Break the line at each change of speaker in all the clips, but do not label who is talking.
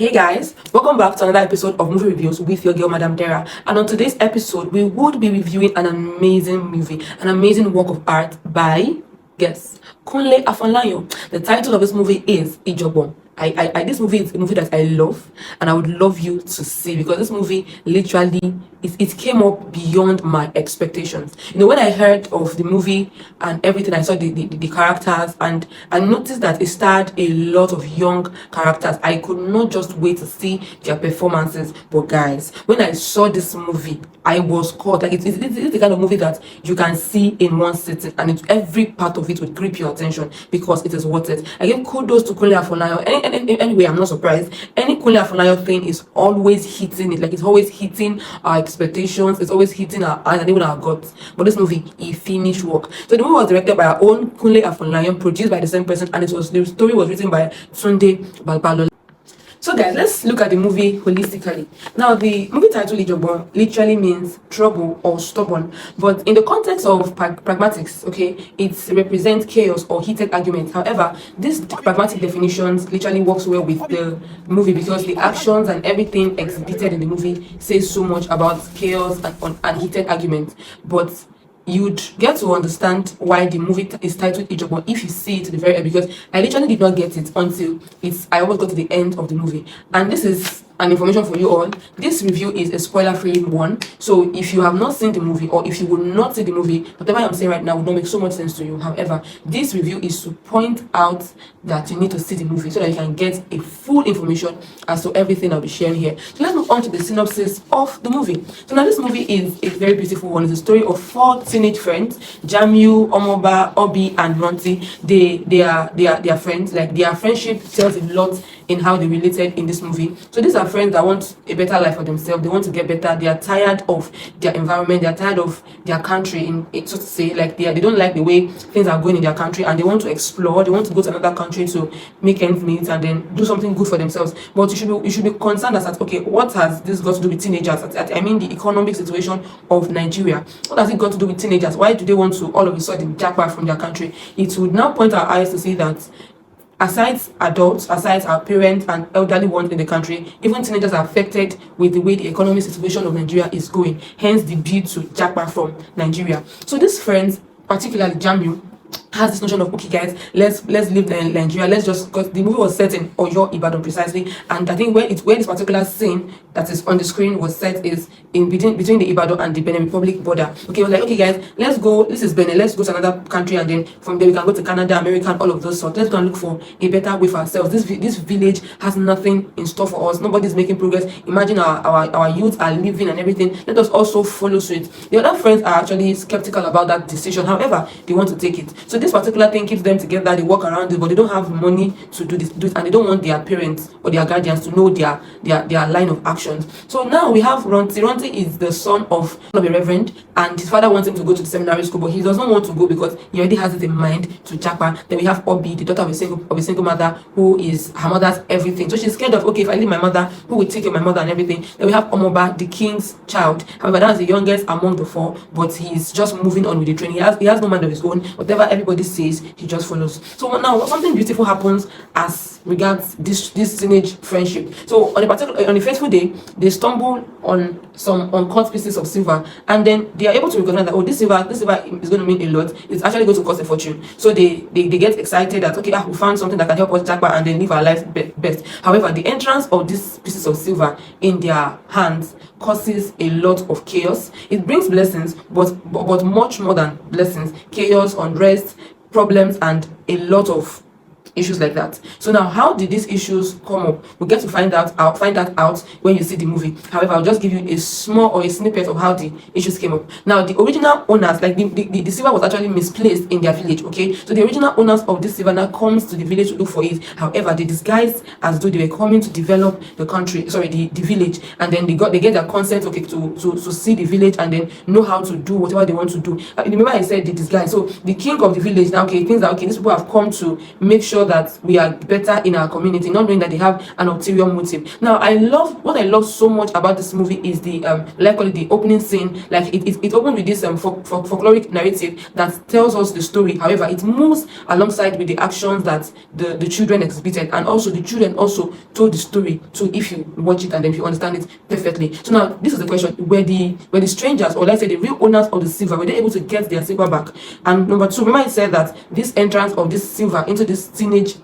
Hey guys, welcome back to another episode of Movie Reviews with your girl Madam Dara. And on today's episode, we would be reviewing an amazing movie, an amazing work of art by, guess, Kunle Afolayan. The title of this movie is Ijogbon. This movie is a movie that I love, and I would love you to see, because this movie literally it came up beyond my expectations. When I heard of the movie and everything, I saw the characters, and I noticed that it starred a lot of young characters. I could not just wait to see their performances. But guys, when I saw this movie, I was caught. Like it's the kind of movie that you can see in one sitting, and every part of it would grip your attention because it is worth it. I give kudos to Kunle Afolayan. Anyway, I'm not surprised. Any Kunle Afolayan thing is always hitting it. Like it's always hitting our expectations. It's always hitting our eyes and even our guts. But this movie, it finished work. So the movie was directed by our own Kunle Afolayan, produced by the same person, and the story was written by Tunde Balbalo. So guys, let's look at the movie holistically. Now, the movie title Ijogbon literally means trouble or stubborn, but in the context of pragmatics, okay, it represents chaos or heated arguments. However, this pragmatic definitions literally works well with the movie because the actions and everything exhibited in the movie says so much about chaos and heated arguments. But you'd get to understand why the movie is titled Ijogbon if you see it to the very end, because I literally did not get it until I almost got to the end of the movie. And this is an information for you all. This review is a spoiler-free one, so if you have not seen the movie, or if you will not see the movie, whatever I'm saying right now would not make so much sense to you. However, this review is to point out that you need to see the movie so that you can get a full information as to everything I'll be sharing here. So let's move on to the synopsis of the movie. So now this movie is a very beautiful one. It's a story of 4 teenage friends, Jamiu, Omoba, Obi, and Ronti. They are friends. Like, their friendship tells a lot in how they related in this movie. So these are friends that want a better life for themselves. They want to get better. They are tired of their environment. They are tired of their country, so to say. Like, they don't like the way things are going in their country, and they want to explore. They want to go to another country to make ends meet and then do something good for themselves. But you should be concerned as okay, what has this got to do with teenagers? I mean, the economic situation of Nigeria. What has it got to do with teenagers? Why do they want to all of a sudden jackpot from their country? It would now point our eyes to see that aside adults, aside our parents and elderly ones in the country, even teenagers are affected with the way the economic situation of Nigeria is going. Hence the bid to jackpot from Nigeria. So these friends, particularly Jamiu, has this notion of, okay guys, let's leave Nigeria, let's just, because the movie was set in Oyo, Ibadan precisely, and I think where this particular scene that is on the screen was set is in between the Ibadan and the Benin Republic border. Okay, we're like, okay guys, let's go, this is Benin, let's go to another country, and then from there we can go to Canada, America, and all of those sorts. Let's go and look for a better way for ourselves. This village has nothing in store for us. Nobody's making progress. Imagine our youth are living and everything. Let us also follow suit. The other friends are actually skeptical about that decision. However, they want to take it. So this particular thing keeps them together. They work around it, but they don't have money to do it, and they don't want their parents or their guardians to know their line of actions. So now we have Ronti. Ronti is the son of a reverend, and his father wants him to go to the seminary school, but he does not want to go because he already has it in mind to japa. Then we have Obi, the daughter of a single mother, who is her mother's everything. So she's scared of, okay, if I leave my mother, who will take care of my mother and everything? Then we have Omoba, the king's child. However, that's the youngest among the 4, but he's just moving on with the train. He has no mind of his own. Whatever everybody says, he just follows. So now something beautiful happens as regards this teenage friendship. So on a fateful day, they stumble on some uncut pieces of silver, and then they are able to recognize that, oh, this silver is going to mean a lot. It's actually going to cost a fortune. So they get excited that, okay, we found something that can help us jackpot and then live our lives best. However, the entrance of these pieces of silver in their hands causes a lot of chaos. It brings blessings, but much more than blessings. Chaos, unrest, problems, and a lot of issues like that. So now, how did these issues come up? We get to find that out when you see the movie. However, I'll just give you a small or a snippet of how the issues came up. Now, the original owners, like the silver was actually misplaced in their village. Okay, so the original owners of this silver now comes to the village to look for it. However, they disguised as though they were coming to develop the village, and then they get their consent, okay, to see the village and then know how to do whatever they want to do. Remember I said the disguise. So the king of the village now, okay, thinks that, okay, these people have come to make sure sure that we are better in our community, not knowing that they have an ulterior motive. Now, what I love so much about this movie is the like call it the opening scene. Like it opens with this folkloric narrative that tells us the story. However, it moves alongside with the actions that the children exhibited, and also the children also told the story too, if you watch it and then if you understand it perfectly. So now this is the question: were the strangers, or let's say the real owners of the silver, were they able to get their silver back? And number two, remember I said that this entrance of this silver into this teenage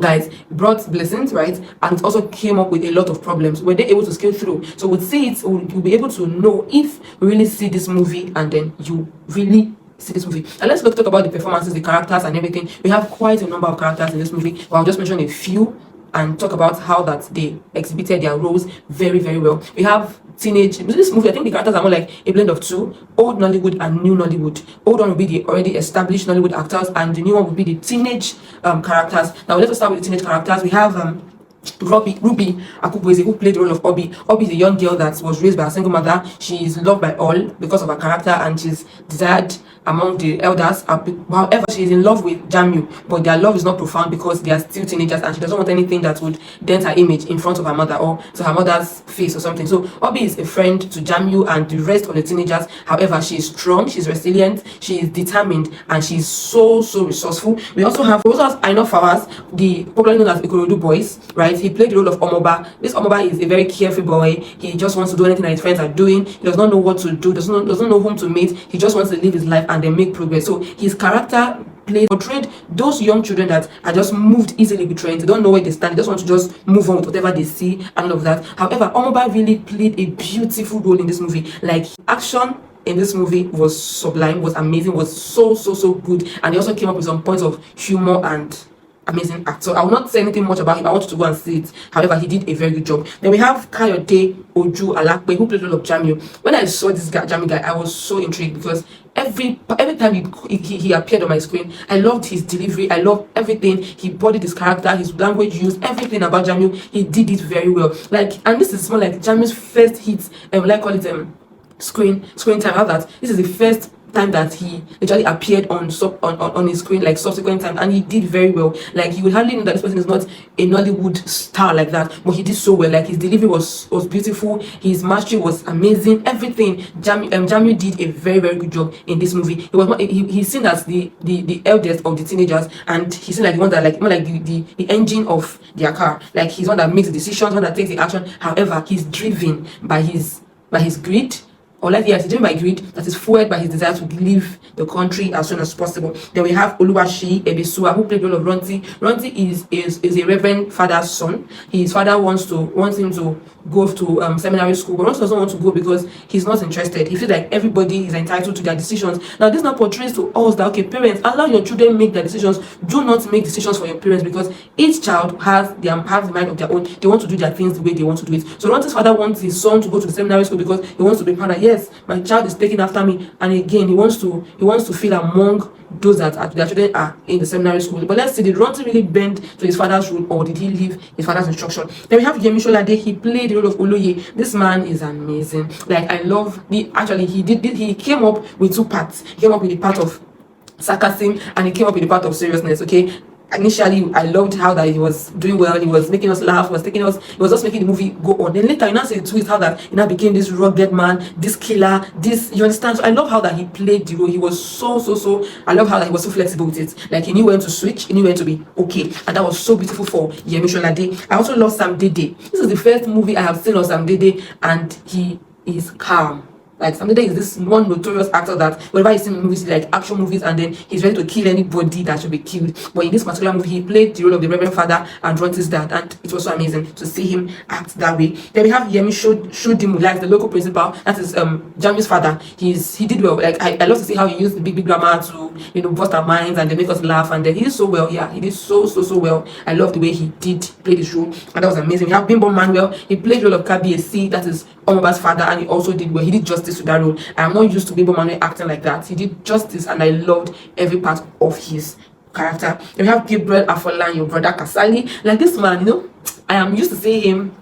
guys brought blessings, right? And it also came up with a lot of problems. Were they able to scale through? So we'll see it, you'll be able to know if we really see this movie, and then you really see this movie. And let's talk about the performances, the characters and everything. We have quite a number of characters in this movie, but I'll just mention a few and talk about how that they exhibited their roles very, very well. We have this movie, I think the characters are more like a blend of two: old Nollywood and new Nollywood. Old one will be the already established Nollywood actors, and the new one will be the teenage characters. Now let's start with the teenage characters. We have Ruby Akubweze, who played the role of Obi. Obi is a young girl that was raised by a single mother. She is loved by all because of her character, and she's desired among the elders. However, she is in love with Jamil, but their love is not profound because they are still teenagers, and she doesn't want anything that would dent her image in front of her mother or to her mother's face or something. So Obi is a friend to Jamil and the rest of the teenagers. However, she is strong, she's resilient, she is determined, and she's so resourceful. We also have Aino Fawaz, the popularly known as Ikorodu Boys, right? He played the role of Omoba. This Omoba is a very carefree boy. He just wants to do anything that his friends are doing. He does not know what to do, doesn't know whom to meet. He just wants to live his life and then make progress. So his character portrayed those young children that are just moved easily with trends. They don't know where they stand. They just want to just move on with whatever they see and all of that. However, Omoba really played a beautiful role in this movie. Like, action in this movie was sublime, was amazing, was so good, and he also came up with some points of humor and amazing actor. I will not say anything much about him. I want you to go and see it. However, he did a very good job. Then we have Kayode Oju Alakpe, who played the role of Jamil. When I saw this Jamil guy, I was so intrigued because every time he appeared on my screen, I loved his delivery. I loved everything. He bodied his character, his language used, everything about Jamil. He did it very well. Like, and this is more like Jamil's first hit. Screen time. How that this is the first time that he actually appeared on his screen, like subsequent time, and he did very well. Like, you would hardly know that this person is not a Nollywood star like that, but he did so well. Like, his delivery was beautiful, his mastery was amazing, everything. Jamil did a very good job in this movie. He was he's seen as the eldest of the teenagers, and he's seen like the one that like more like the engine of their car. Like, he's one that makes the decisions, one that takes the action. However, he's driven by his greed. Or like, yes, he's driven by greed that is fueled by his desire to leave the country as soon as possible. Then we have Oluwaseyi Ebesua, who played the role of Ronti. Ronti is a reverend father's son. His father wants him to go to seminary school, but Ronti doesn't want to go because he's not interested. He feels like everybody is entitled to their decisions. Now, this now portrays to us that, okay, parents, allow your children make their decisions. Do not make decisions for your parents, because each child has the mind of their own. They want to do their things the way they want to do it. So Ronti's father wants his son to go to the seminary school because he wants to be proud that, yes, my child is taking after me. And again, he wants to feel among those that their children are in the seminary school. But let's see, did Ronti really bend to his father's rule, or did he leave his father's instruction? Then we have Yemi Solade. He played the role of Oloye. This man is amazing. Like, I love he came up with two parts. He came up with the part of sarcasm, and he came up with the part of seriousness. Okay, initially I loved how that he was doing well, he was making us laugh, he was just making the movie go on. Then later you now see the twist, how that he now became this rugged man, this killer, this, you understand? So I love how that he played the role. He was so I love how that he was so flexible with it. Like, he knew when to switch, he knew when to be okay, and that was so beautiful for Yemi Solade. I also love Sam Dede. This is the first movie I have seen of Sam Dede, and he is calm. Like, Sam Dede is this one notorious actor that whenever you see in movies, like action movies, and then he's ready to kill anybody that should be killed. But in this particular movie, he played the role of the Reverend Father and Ronti's dad, and it was so amazing to see him act that way. Then we have Yemi Sodimu, like the local principal. That is Jamie's father. He did well. Like, I love to see how he used the big grammar to bust our minds and they make us laugh, and then he did so well. Yeah, he did so well. I love the way he did play this role, and that was amazing. We have Bimbo Manuel. He played the role of KBSC, that is Omoba's father, and he also did well. He did justice to that role. I am not used to Bimbo Manuel acting like that. He did justice, and I loved every part of his character. Then we have Gabriel Afolayan, your brother Kasali. Like, this man, I am used to seeing him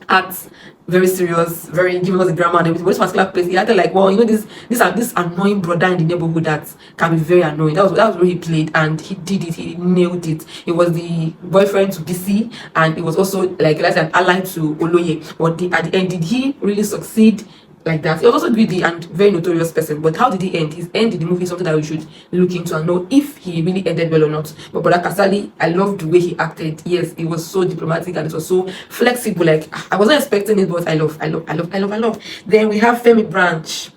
act very serious, very giving us the drama and everything. But this particular place, he acted like, well, you know, this annoying brother in the neighborhood that can be very annoying. That was where he played, and he did it. He nailed it. It was the boyfriend to BC, and it was also like let's say an ally to Oloye. But at the end, did he really succeed? Like that. He was also greedy and very notorious person. But how did he end? His end in the movie is something that we should look into and know if he really ended well or not. But Brother Kasali, I loved the way he acted. Yes, it was so diplomatic and it was so flexible. Like I wasn't expecting it, but I love. Then we have Femi Branch.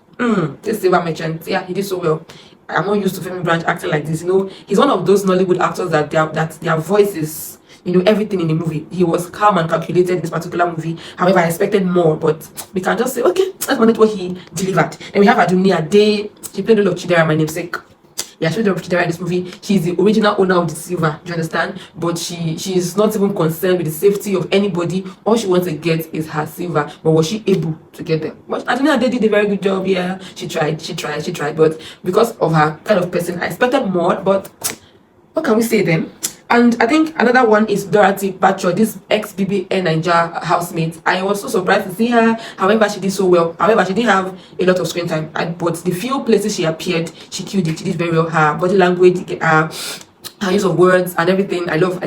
This silver merchant. Yeah, he did so well. I'm not used to Femi Branch acting like this. You know, he's one of those Nollywood actors that their voice is, you know, everything in the movie. He was calm and calculated in this particular movie. However, I expected more, but we can just say, okay, let's manage what he delivered. And we have Adunni Ade. She played the role of Chidera, my namesake. Yeah, she played the role of Chidera in this movie. She's the original owner of the silver, do you understand? But she is not even concerned with the safety of anybody. All she wants to get is her silver. But was she able to get them? But Adunni Ade did a very good job. Yeah, she tried. But because of her kind of person, I expected more. But what can we say then? And I think another one is Dorathy Bachor, this ex-BBNaija housemate. I was so surprised to see her. However, she did so well. However, she didn't have a lot of screen time. But the few places she appeared, she killed it. She did very well. Her body language, her use of words and everything. I love.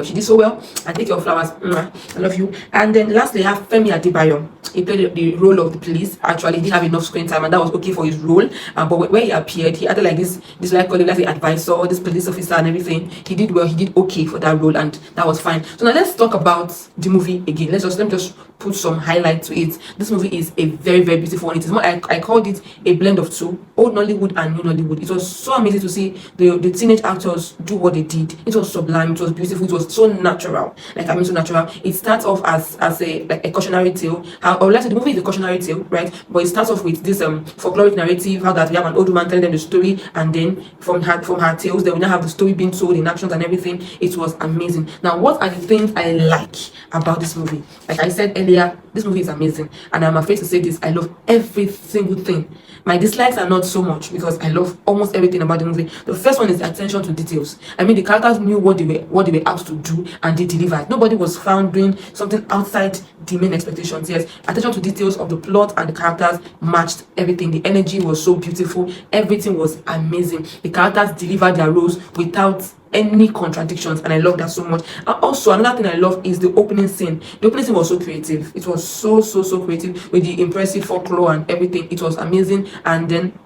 She did so well. And take your flowers. I love you. And then lastly, I have Femi Branch. He played the role of the police. Actually, he didn't have enough screen time, and that was okay for his role. But when he appeared, he acted like this like let's say advisor, this police officer and everything. He did well. He did okay for that role, and that was fine. So now let's talk about the movie again. Let me just put some highlight to it. This movie is a very, very beautiful one. It is more, I called it a blend of two, old Nollywood and new Nollywood. It was so amazing to see the teenage actors do what they did. It was sublime. It was beautiful. It was so natural. So natural. It starts off as a cautionary tale. Or let's say the movie is a cautionary tale, right? But it starts off with this folkloric narrative, how that we have an old woman telling them the story, and then from her tales, then we now have the story being told in actions and everything. It was amazing. Now, what are the things I like about this movie? Like I said earlier, this movie is amazing, and I'm afraid to say this, I love every single thing. My dislikes are not so much because I love almost everything about the movie. The first one is the attention to details. I mean, the characters knew what they were asked to do, and they delivered. Nobody was found doing something outside the main expectations. Yes, attention to details of the plot and the characters matched everything. The energy was so beautiful. Everything was amazing. The characters delivered their roles without any contradictions, and I love that so much. And also another thing I love is the opening scene. The opening scene was so creative. It was so creative with the impressive folklore and everything. It was amazing. And then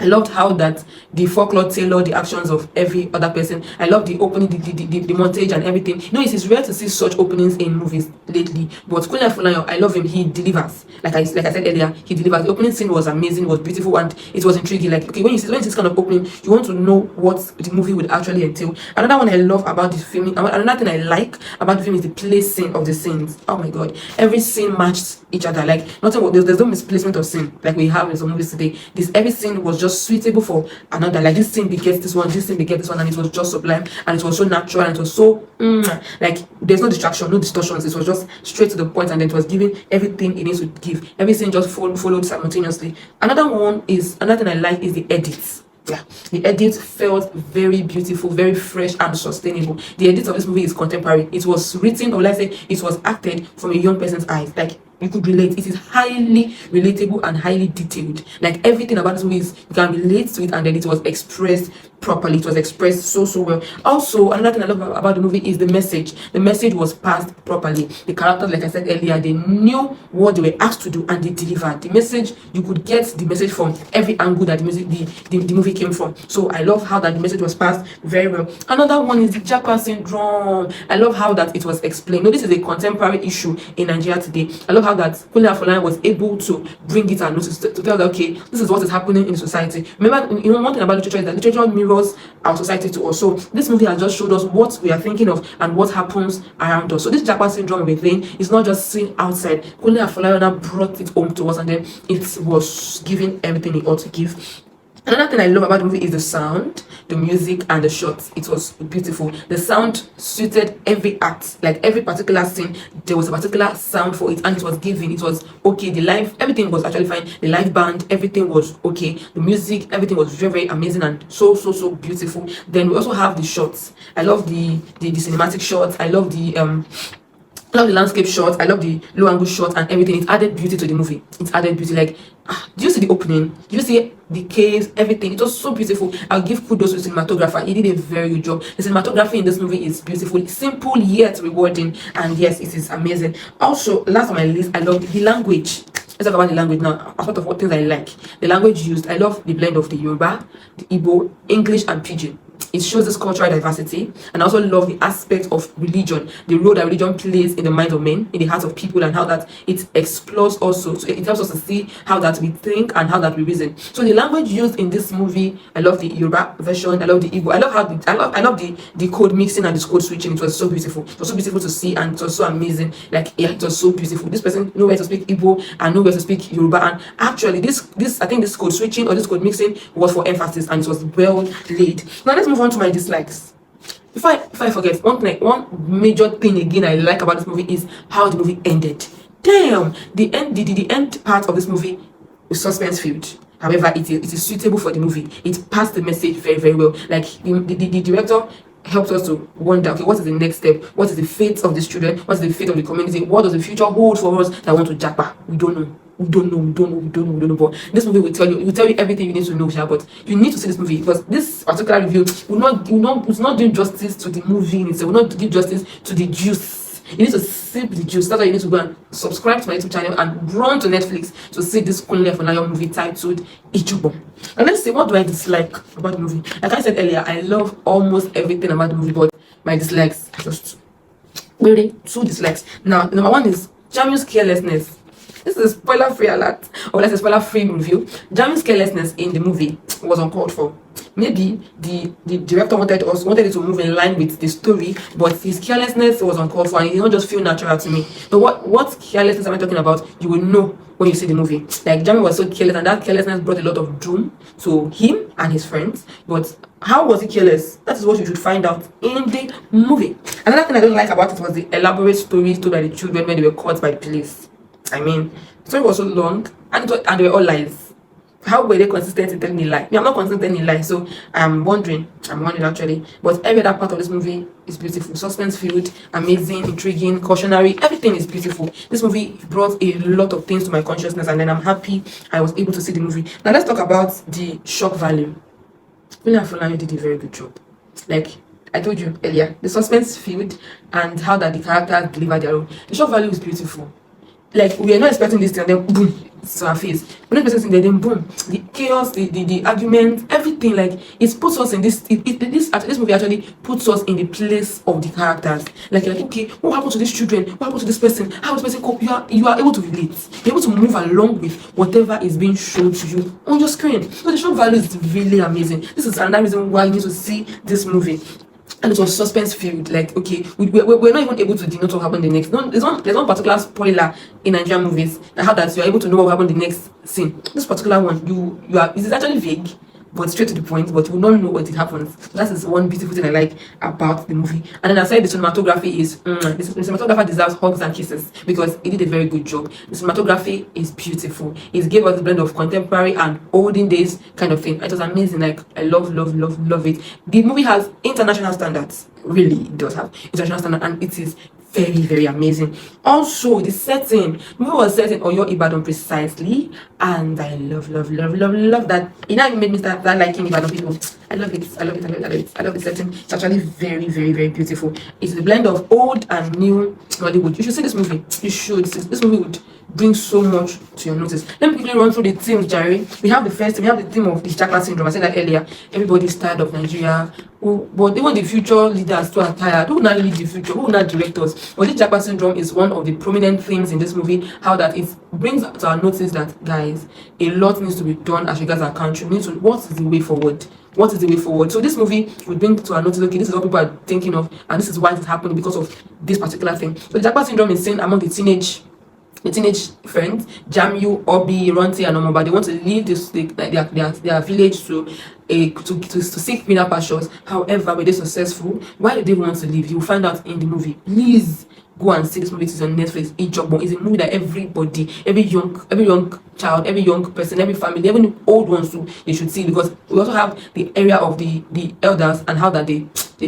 I loved how that the folklore tailored the actions of every other person. I love the opening, the montage and everything. You know, it is rare to see such openings in movies lately. But Kunle Afolayan, I love him. He delivers. Like I said earlier, he delivers. The opening scene was amazing. It was beautiful and it was intriguing. Like, okay, when you see this kind of opening, you want to know what the movie would actually entail. Another one I love about the film, another thing I like about the film is the placing of the scenes. Oh my god, every scene matched each other. Like nothing. There's no misplacement of scene like we have in some movies today. Every scene was just suitable for another. Like this scene begets this one, this scene begets this one, and it was just sublime, and it was so natural, and it was so like there's no distraction, no distortions. It was just straight to the point, and then it was giving everything it needs to give. Everything just followed simultaneously. Another thing I like is the edits. Yeah, the edit felt very beautiful, very fresh and sustainable. The edit of this movie is contemporary. It was written, or let's say it was acted from a young person's eyes. Like you could relate. It is highly relatable and highly detailed. Like everything about this movie is, you can relate to it, and then it was expressed properly. It was expressed so well. Also, another thing I love about the movie is the message. The message was passed properly. The characters, like I said earlier, they knew what they were asked to do and they delivered. The message, you could get the message from every angle that the movie came from. So I love how that the message was passed very well. Another one is the Japa syndrome. I love how that it was explained. No, this is a contemporary issue in Nigeria today. I love how that Kunle Afolayan was able to bring it and notice to tell that, okay, this is what is happening in society. Remember, one thing about literature is that literature mirrors our society to us. So this movie has just showed us what we are thinking of and what happens around us. So this Japa syndrome within is not just seen outside. Kunle Afolayan brought it home to us, and then it was giving everything it ought to give. Another thing I love about the movie is the sound, the music, and the shots. It was beautiful. The sound suited every act, like every particular scene. There was a particular sound for it, and it was given. It was okay. The live, everything was actually fine. The live band, everything was okay. The music, everything was very amazing and so beautiful. Then we also have the shots. I love the cinematic shots. I love the I love the landscape shots. I love the low angle shots and everything. It added beauty to the movie. It added beauty. Like, do you see the opening? Do you see the caves? Everything. It was so beautiful. I'll give kudos to the cinematographer. He did a very good job. The cinematography in this movie is beautiful. It's simple yet rewarding. And yes, it is amazing. Also, last on my list, I love the language. Let's talk about the language now. As part of what things I like. The language used. I love the blend of the Yoruba, the Igbo, English, and Pidgin. It shows this cultural diversity, and I also love the aspect of religion, the role that religion plays in the minds of men, in the hearts of people, and how that it explores also. So it helps us to see how that we think and how that we reason. So the language used in this movie, I love the Yoruba version, I love the Igbo, I love how I love the code mixing and the code switching. It was so beautiful. It was so beautiful to see, and it was so amazing. Like, yeah, it was so beautiful. This person knew where to speak Igbo and knew where to speak Yoruba, and actually this I think this code switching or this code mixing was for emphasis, and it was well laid. Now let's move on to my dislikes. If I forget, one major thing again I like about this movie is how the movie ended. Damn, the end part of this movie is suspense filled. However, it is suitable for the movie. It passed the message very, very well. Like the director helps us to wonder, okay, what is the next step? What is the fate of these children? What is the fate of the community? What does the future hold for us that want to japa? We don't know. We don't know. But this movie will tell you everything you need to know, but you need to see this movie, because this particular review will not do justice to the movie in itself, will not give justice to the juice. You need to sip the juice. That's why you need to go and subscribe to my YouTube channel and run to Netflix to see this Kunle Afolayan movie titled Ijogbon. And let's see, what do I dislike about the movie? Like I said earlier, I love almost everything about the movie, but my dislikes are just really 2 dislikes. Now, number 1 is Jamiu's carelessness. This is a spoiler-free alert, or let's say spoiler-free review. Jamiu's carelessness in the movie was uncalled for. Maybe the director wanted it to move in line with the story, but his carelessness was uncalled for, and it did not just feel natural to me. But what carelessness am I talking about? You will know when you see the movie. Like, Jamiu was so careless, and that carelessness brought a lot of doom to him and his friends. But how was he careless? That is what you should find out in the movie. Another thing I don't like about it was the elaborate story told by the children when they were caught by the police. I mean, the story was so long, and they were all lies. How were they consistent in telling a lie? I'm not consistent in lie, so I'm wondering actually. But every other part of this movie is beautiful. Suspense filled, amazing, intriguing, cautionary. Everything is beautiful. This movie brought a lot of things to my consciousness, and then I'm happy I was able to see the movie. Now let's talk about the shock value. Femi Branch did a very good job. Like I told you earlier, the suspense filled and how that the characters deliver their own. The shock value is beautiful. Like, we are not expecting this thing, and then boom, it's our face. We're not expecting this, then boom, the chaos, the argument, everything. Like, it puts us in this. This movie actually puts us in the place of the characters. Like, you're like, okay, what happened to these children? What happened to this person? How does this person cope? You are able to relate. You're able to move along with whatever is being shown to you on your screen. So the shock value is really amazing. This is another reason why you need to see this movie. And it was suspense filled. Like, okay, we're not even able to denote what happened the next. No, there's one particular spoiler in Nigerian movies that how that you're able to know what happened the next scene. This particular one, it is actually vague, but straight to the point, but you will not know what it happens. So that is one beautiful thing I like about the movie. And then I said the cinematography is the cinematographer deserves hugs and kisses, because he did a very good job. The cinematography is beautiful. It gave us a blend of contemporary and olden days kind of thing. It was amazing. Like, I love it. The movie has international standards. Really, it does have international standards, and it is very, very amazing. Also, the setting. The movie was set in Oyo Ibadan precisely, and I love that. It now made me start liking Ibadan people. I love it. I love the setting. It's actually very, very, very beautiful. It's a blend of old and new Hollywood. You should see this movie. You should. This movie would bring so much to your notice. Let me quickly run through the themes, Jerry. We have the theme of the Jackman syndrome. I said that earlier. Everybody's tired of Nigeria. But even the future leaders too are tired. Who will not lead the future? Who will not direct us? But this Jackman syndrome is one of the prominent themes in this movie. How that it brings to our notice that, guys, a lot needs to be done as regards our country. What is the way forward? What is the way forward? So this movie will bring to our notice, okay, this is what people are thinking of, and this is why it's happening because of this particular thing. So the Jackman syndrome is seen among the teenage friends, Jamiu, Obi, Ronti, and Omoba. They want to leave their village to to seek greener pastures. However, were they successful? Why did they want to leave? You'll find out in the movie. Please go and see this movie. It is on Netflix. Ijogbon is a movie that everybody, every young child, every young person, every family, even old ones too, they should see, because we also have the area of the elders and how that they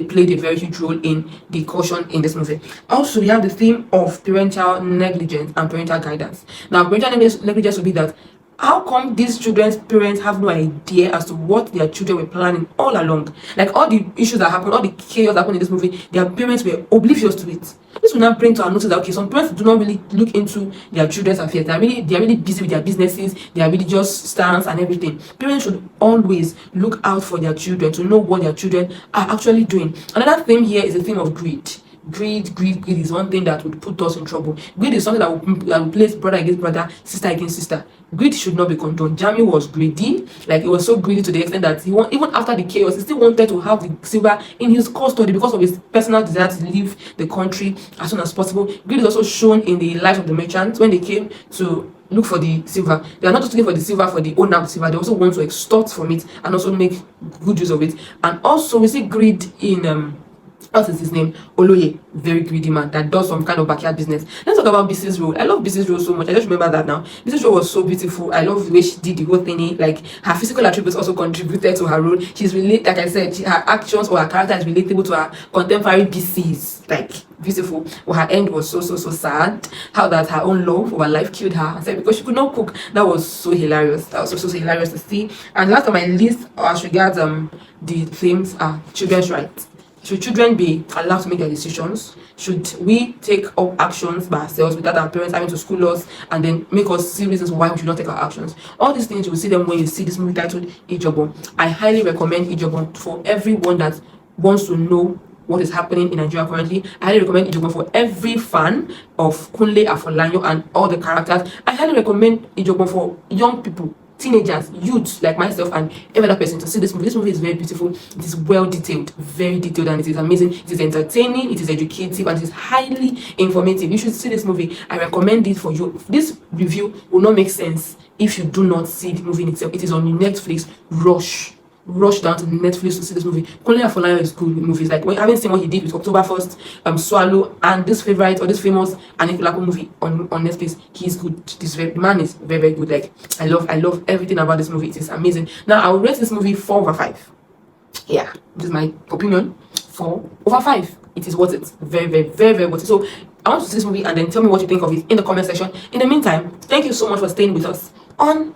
played a very huge role in the caution in this movie. Also, we have the theme of parental negligence and parental guidance. Now, parental negligence will be that how come these children's parents have no idea as to what their children were planning all along? Like all the issues that happened, all the chaos that happened in this movie, their parents were oblivious to it. This will now bring to our notice that okay, some parents do not really look into their children's affairs. They are really busy with their businesses, their religious stance and everything. Parents should always look out for their children to know what their children are actually doing. Another theme here is the theme of greed. Greed is one thing that would put us in trouble. Greed is something that will place brother against brother, sister against sister. Greed should not be condoned. Jami was greedy, like he was so greedy to the extent that even after the chaos, he still wanted to have the silver in his custody because of his personal desire to leave the country as soon as possible. Greed is also shown in the lives of the merchants when they came to look for the silver. They are not just looking for the silver for the owner of the silver, they also want to extort from it and also make good use of it. And also we see greed in what is his name? Oloye, very greedy man that does some kind of backyard business. Let's talk about Bisi's role. I love Bisi's role so much. I just remember that now. Bisi's role was so beautiful. I love the way she did the whole thingy. Like her physical attributes also contributed to her role. She's like I said, her actions or her character is relatable to her contemporary Bisi's. Like beautiful. Well, her end was so sad. How that her own love of her life killed her. I said because she could not cook. That was so hilarious. That was so hilarious to see. And last on my list as regards the themes are children's rights. Should children be allowed to make their decisions? Should we take up actions by ourselves without our parents having to school us and then make us see reasons why we should not take our actions? All these things you will see them when you see this movie titled Ijogbon. I highly recommend Ijogbon for everyone that wants to know what is happening in Nigeria currently. I highly recommend Ijogbon for every fan of Kunle Afolayan and all the characters. I highly recommend Ijogbon for young people, teenagers, youths like myself and every other person to see this movie. This movie is very beautiful. It is well detailed, very detailed, and it is amazing. It is entertaining, it is educative, and it is highly informative. You should see this movie. I recommend it for you. This review will not make sense if you do not see the movie in itself. It is on Netflix. Rush down to Netflix to see this movie. Kunle Afolayan is good with movies. Like when having seen what he did with October 1st, Swallow, and this famous Anikulapo movie on Netflix, he's good. The man is very, very good. Like I love everything about this movie. It is amazing. Now I will rate this movie 4/5. Yeah, this is my opinion. 4/5. It is worth it. Very, very, very, very worth it. So I want to see this movie and then tell me what you think of it in the comment section. In the meantime, thank you so much for staying with us on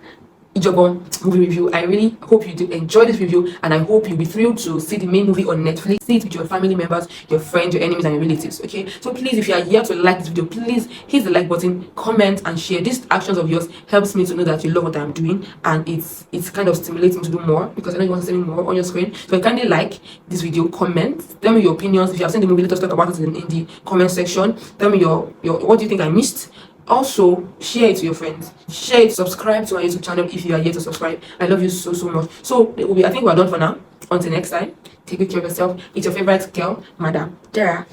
Ijogbon movie review. I really hope you do enjoy this review, and I hope you'll be thrilled to see the main movie on Netflix. See it with your family members, your friends, your enemies, and your relatives. Okay, so please, if you are here to like this video, please hit the like button, comment, and share. These actions of yours helps me to know that you love what I'm doing, and it's kind of stimulating to do more, because I know you want to see more on your screen. So kindly like this video, comment, tell me your opinions. If you have seen the movie, let us talk about it in the comment section. Tell me your what do you think I missed. Also, share it to your friends. Share it. Subscribe to my YouTube channel if you are yet to subscribe. I love you so much. So I think we're done for now. Until next time, take good care of yourself. It's your favorite girl, Madam Dara.